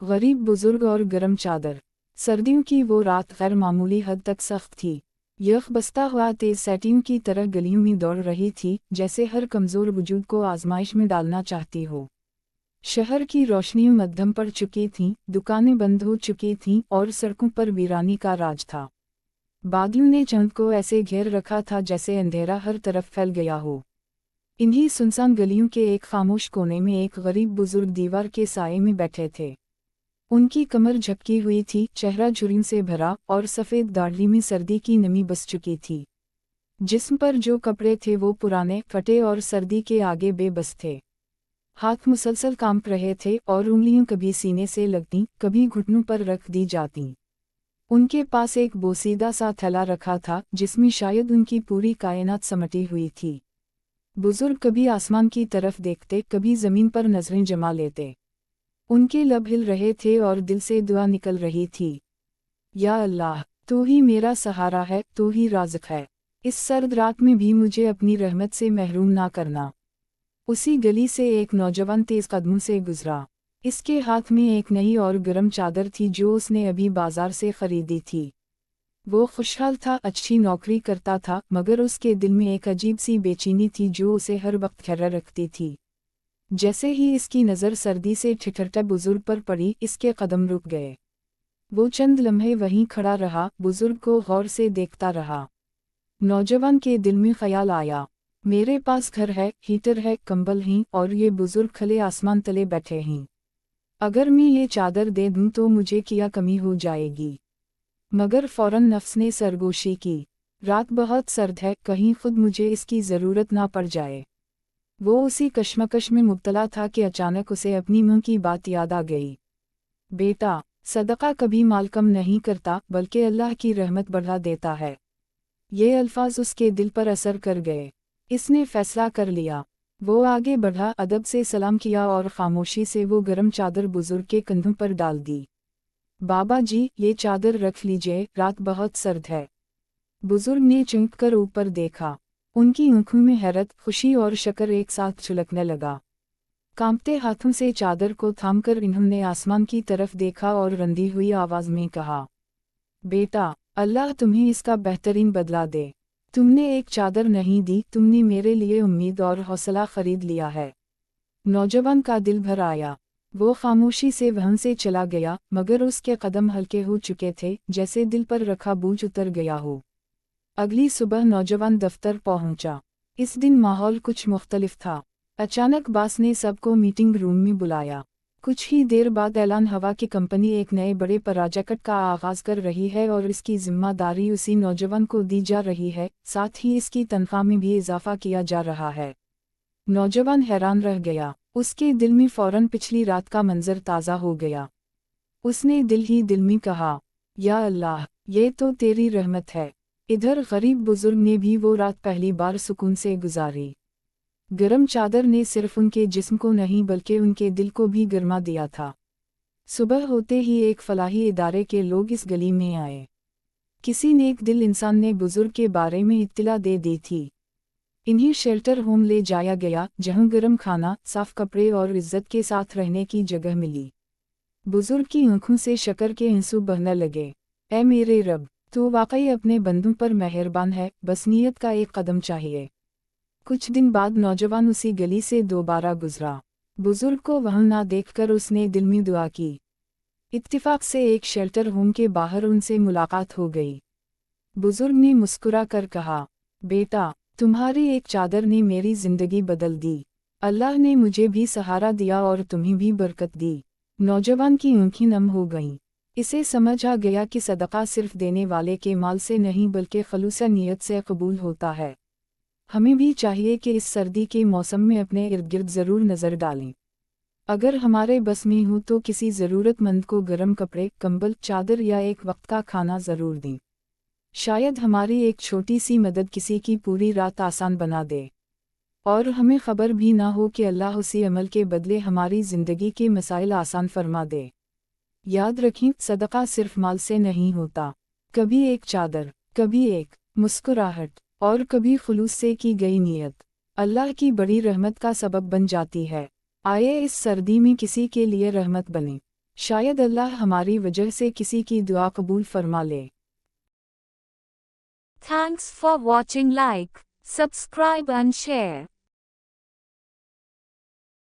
गरीब बुजुर्ग और गर्म चादर। सर्दियों की वो रात गैर मामूली हद तक सख्त थी। यख बसता हुआ तेज सैटियों की तरह गलियों में दौड़ रही थी, जैसे हर कमज़ोर वजूद को आजमाइश में डालना चाहती हो। शहर की रोशनियां मध्यम पड़ चुकी थीं, दुकानें बंद हो चुकी थीं और सड़कों पर वीरानी का राज था। बादलों ने चंद को ऐसे घेर रखा था जैसे अंधेरा हर तरफ फैल गया हो। इन्हीं सुनसान गलियों के एक खामोश कोने में एक गरीब बुजुर्ग दीवार के साए में बैठे थे। उनकी कमर झपकी हुई थी, चेहरा झुर्रियों से भरा और सफ़ेद दाढ़ी में सर्दी की नमी बस चुकी थी। जिस्म पर जो कपड़े थे वो पुराने, फटे और सर्दी के आगे बेबस थे। हाथ मुसलसल कांप रहे थे और उंगलियां कभी सीने से लगतीं, कभी घुटनों पर रख दी जातीं। उनके पास एक बोसीदा सा थैला रखा था, जिसमें शायद उनकी पूरी कायनात समटी हुई थी। बुजुर्ग कभी आसमान की तरफ देखते, कभी ज़मीन पर नजरें जमा लेते। उनके लब हिल रहे थे और दिल से दुआ निकल रही थी। या अल्लाह, तू ही मेरा सहारा है, तू ही राज़िक है। इस सर्द रात में भी मुझे अपनी रहमत से महरूम ना करना। उसी गली से एक नौजवान तेज कदमों से गुजरा। इसके हाथ में एक नई और गर्म चादर थी जो उसने अभी बाजार से खरीदी थी। वो खुशहाल था, अच्छी नौकरी करता था, मगर उसके दिल में एक अजीब सी बेचैनी थी जो उसे हर वक्त घेरे रखती थी। जैसे ही इसकी नज़र सर्दी से ठिठुरते बुजुर्ग पर पड़ी, इसके कदम रुक गए। वो चंद लम्हे वहीं खड़ा रहा, बुजुर्ग को गौर से देखता रहा। नौजवान के दिल में ख्याल आया, मेरे पास घर है, हीटर है, कंबल हैं, और ये बुजुर्ग खले आसमान तले बैठे हैं। अगर मैं ये चादर दे दूं तो मुझे क्या कमी हो जाएगी? मगर फौरन नफ्स ने सरगोशी की, रात बहुत सर्द है, कहीं खुद मुझे इसकी ज़रूरत ना पड़ जाए। वो उसी कश्मकश में मुब्तला था कि अचानक उसे अपनी मां की बात याद आ गई। बेटा, सदका कभी माल कम नहीं करता, बल्कि अल्लाह की रहमत बढ़ा देता है। ये अल्फाज उसके दिल पर असर कर गए। इसने फैसला कर लिया। वो आगे बढ़ा, अदब से सलाम किया और खामोशी से वो गर्म चादर बुजुर्ग के कंधों पर डाल दी। बाबा जी, ये चादर रख लीजिए, रात बहुत सर्द है। बुजुर्ग ने चौंक कर ऊपर देखा। उनकी आंखों में हैरत, खुशी और शक्र एक साथ छलकने लगा। कांपते हाथों से चादर को थामकर इन्होंने आसमान की तरफ देखा और रंधी हुई आवाज में कहा, बेटा, अल्लाह तुम्हें इसका बेहतरीन बदला दे। तुमने एक चादर नहीं दी, तुमने मेरे लिए उम्मीद और हौसला खरीद लिया है। नौजवान का दिल भर आया। वो खामोशी से वहां से चला गया, मगर उसके कदम हल्के हो चुके थे, जैसे दिल पर रखा बोझ उतर गया हो। अगली सुबह नौजवान दफ्तर पहुंचा। इस दिन माहौल कुछ मुख्तलिफ था। अचानक बास ने सबको मीटिंग रूम में बुलाया। कुछ ही देर बाद ऐलान हुआ कि कंपनी एक नए बड़े प्रोजेक्ट का आगाज कर रही है और इसकी जिम्मेदारी उसी नौजवान को दी जा रही है, साथ ही इसकी तनख्वाह में भी इजाफा किया जा रहा है। नौजवान हैरान रह गया। उसके दिल में फौरन पिछली रात का मंजर ताज़ा हो गया। उसने दिल ही दिल में कहा, या अल्लाह, ये तो तेरी रहमत है। इधर गरीब बुजुर्ग ने भी वो रात पहली बार सुकून से गुजारी। गरम चादर ने सिर्फ उनके जिस्म को नहीं बल्कि उनके दिल को भी गर्मा दिया था। सुबह होते ही एक फलाही इदारे के लोग इस गली में आए। किसी नेक दिल इंसान ने बुजुर्ग के बारे में इत्तला दे दी थी। इन्हें शेल्टर होम ले जाया गया, जहां गर्म खाना, साफ कपड़े और इज्जत के साथ रहने की जगह मिली। बुजुर्ग की आंखों से शक्र के आंसू बहने लगे। ऐ मेरे रब, तू वाकई अपने बंदों पर मेहरबान है, बस नीयत का एक कदम चाहिए। कुछ दिन बाद नौजवान उसी गली से दोबारा गुजरा। बुजुर्ग को वहां ना देखकर उसने दिल में दुआ की। इत्तिफाक से एक शेल्टर होम के बाहर उनसे मुलाकात हो गई। बुजुर्ग ने मुस्कुरा कर कहा, बेटा, तुम्हारी एक चादर ने मेरी जिंदगी बदल दी। अल्लाह ने मुझे भी सहारा दिया और तुम्हें भी बरकत दी। नौजवान की आंखें नम हो गईं। इसे समझ आ गया कि सदका सिर्फ देने वाले के माल से नहीं बल्कि खलूस नीयत से कबूल होता है। हमें भी चाहिए कि इस सर्दी के मौसम में अपने इर्द गिर्द ज़रूर नज़र डालें। अगर हमारे बस में हो तो किसी ज़रूरतमंद को गर्म कपड़े, कंबल, चादर या एक वक्त का खाना ज़रूर दें। शायद हमारी एक छोटी सी मदद किसी की पूरी रात आसान बना दे। और हमें खबर भी ना हो कि अल्लाह उसी अमल के बदले हमारी ज़िंदगी के मसाइल आसान फरमा दे। याद रखें, सदका सिर्फ माल से नहीं होता। कभी एक चादर, कभी एक मुस्कुराहट, और कभी खुलूस से की गई नीयत अल्लाह की बड़ी रहमत का सबब बन जाती है। आइए इस सर्दी में किसी के लिए रहमत बने। شاید اللہ ہماری وجہ سے کسی کی دعا قبول فرما لے۔ Thanks for watching. Like, subscribe and share.